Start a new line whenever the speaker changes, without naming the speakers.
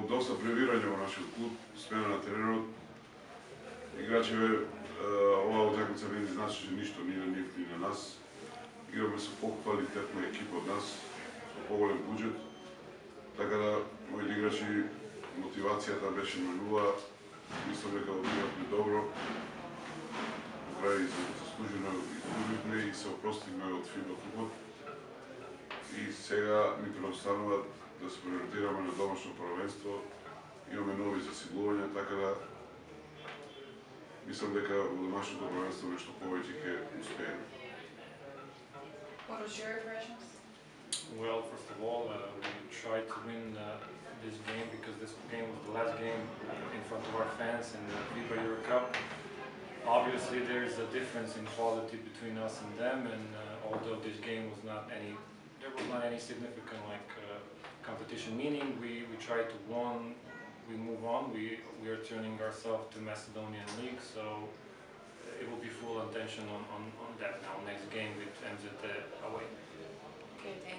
доста превирање во нашиот клуб, смена на тренерот. Играчеве, оваа утакмица не ни значи ништо ни на нив, ни на нас. Играме со поквалитетна екипа од нас, со поголем буџет. Така да, моите играчи, мотивацијата беше на нула. Мислам дека одигравме добро. На крај заслужено изгубивме и се опростивме од фидбал клубот. И сега ни преостанува да се ориентираме на домашно првенство. Имаме нови засилувања, така да мислам дека во домашното првенство нешто повеќе ќе успееме.
What was your impressions?
Well, first of all, we tried to win this game because this game was the last game in front of our fans in the FIBA Euro Cup. Obviously, there is a difference in quality between us and them, and although this game was not any significant competition. Meaning, we tried to win, we move on. We are turning ourselves to Macedonian League, so it will be full attention on that now. Next game with MZT away.